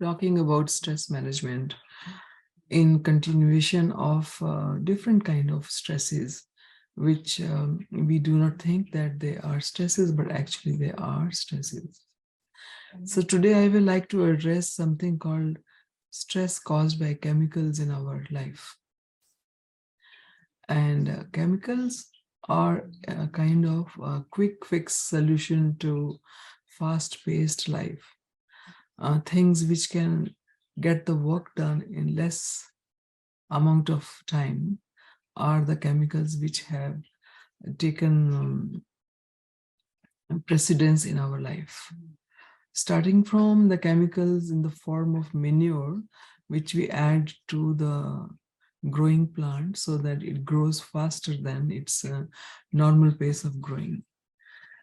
talking about stress management in continuation of different kind of stresses, which we do not think that they are stresses, but actually they are stresses. So today I will like to address something called stress caused by chemicals in our life. And chemicals are a kind of a quick fix solution to fast-paced life. Things which can get the work done in less amount of time are the chemicals which have taken precedence in our life. Starting from the chemicals in the form of manure, which we add to the growing plant so that it grows faster than its normal pace of growing.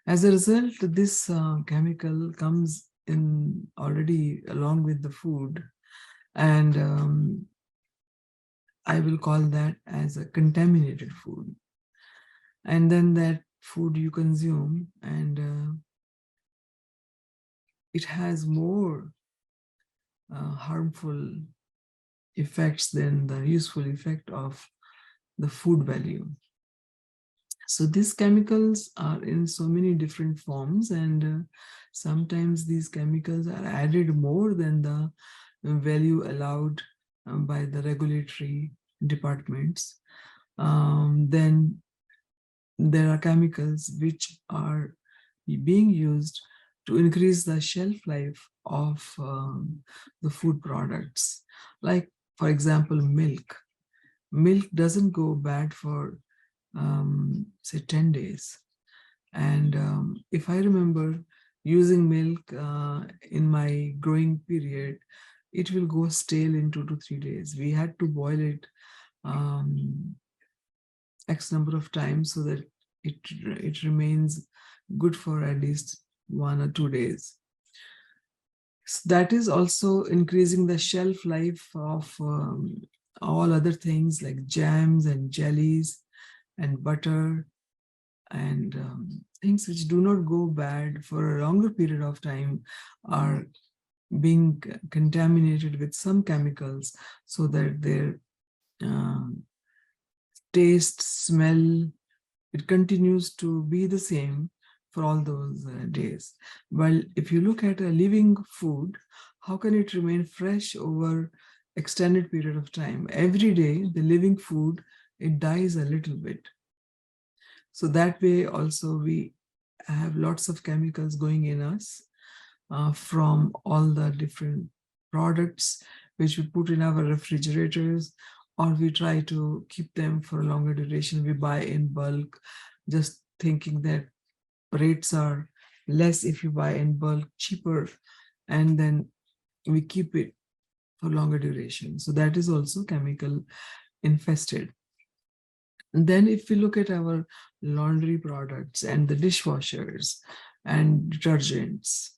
As a result, this chemical comes in already along with the food, and I will call that as a contaminated food. And then that food you consume, and it has more harmful effects than the useful effect of the food value. So these chemicals are in so many different forms, and sometimes these chemicals are added more than the value allowed by the regulatory departments. Then there are chemicals which are being used to increase the shelf life of the food products. Like, for example, milk. Milk doesn't go bad for, say, 10 days. And if I remember using milk in my growing period, it will go stale in 2 to 3 days. We had to boil it X number of times so that it remains good for at least 1 or 2 days. So that is also increasing the shelf life of all other things like jams and jellies and butter and things which do not go bad for a longer period of time are being contaminated with some chemicals so that their taste, smell, it continues to be the same for all those days. Well, if you look at a living food, how can it remain fresh over extended period of time? Every day, the living food, it dies a little bit. So that way also we have lots of chemicals going in us from all the different products which we put in our refrigerators, or we try to keep them for a longer duration. We buy in bulk, just thinking that rates are less if you buy in bulk, cheaper, and then we keep it for longer duration. So that is also chemical infested. And then if we look at our laundry products and the dishwashers and detergents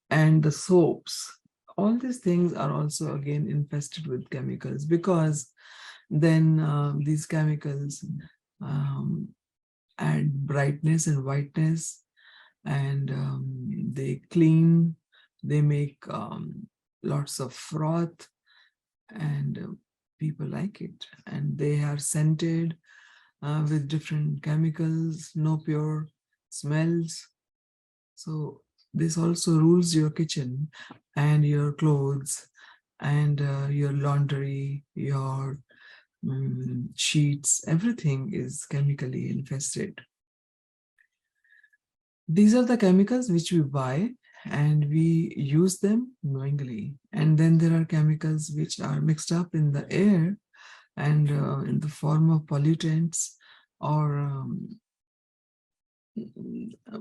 and the soaps, all these things are also again infested with chemicals, because then these chemicals add brightness and whiteness, and they clean, they make lots of froth, and people like it, and they are scented with different chemicals, no pure smells. So this also rules your kitchen and your clothes and your laundry, your sheets, everything is chemically infested. These are the chemicals which we buy and we use them knowingly. And then there are chemicals which are mixed up in the air and in the form of pollutants, or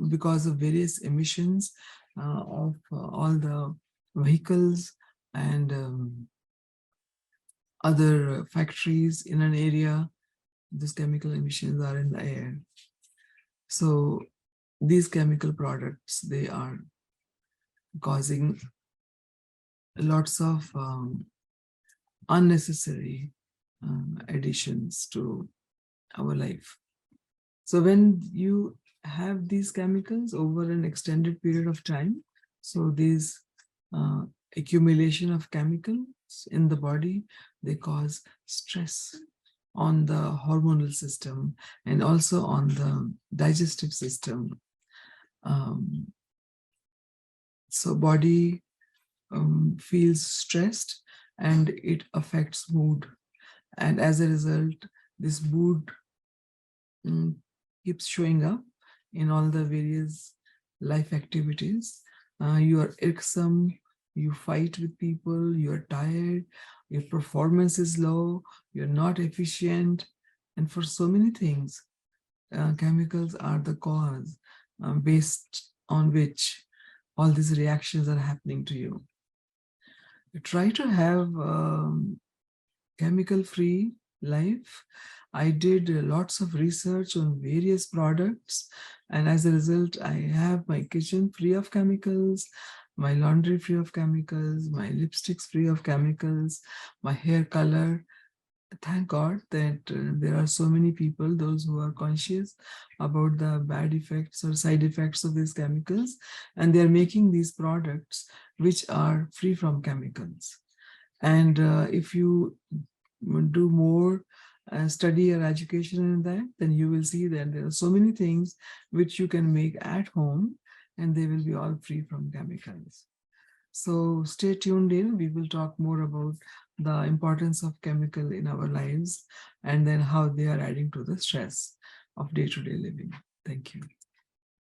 because of various emissions of all the vehicles and other factories in an area. These chemical emissions are in the air. So these chemical products, they are causing lots of unnecessary additions to our life. So when you have these chemicals over an extended period of time, so these accumulation of chemicals in the body, they cause stress on the hormonal system and also on the digestive system. Um, so body feels stressed and it affects mood. And as a result, this mood mm, keeps showing up in all the various life activities. You are irksome, you fight with people, you are tired, your performance is low, you're not efficient. And for so many things, chemicals are the cause based on which all these reactions are happening to you. Try to have chemical-free life. I did lots of research on various products, and as a result, I have my kitchen free of chemicals, my laundry free of chemicals, my lipsticks free of chemicals, my hair color. Thank God that there are so many people, those who are conscious about the bad effects or side effects of these chemicals, and they're making these products which are free from chemicals. And if you do more study or education in that, then you will see that there are so many things which you can make at home and they will be all free from chemicals. So stay tuned in. We will talk more about the importance of chemical in our lives and then how they are adding to the stress of day-to-day living. Thank you.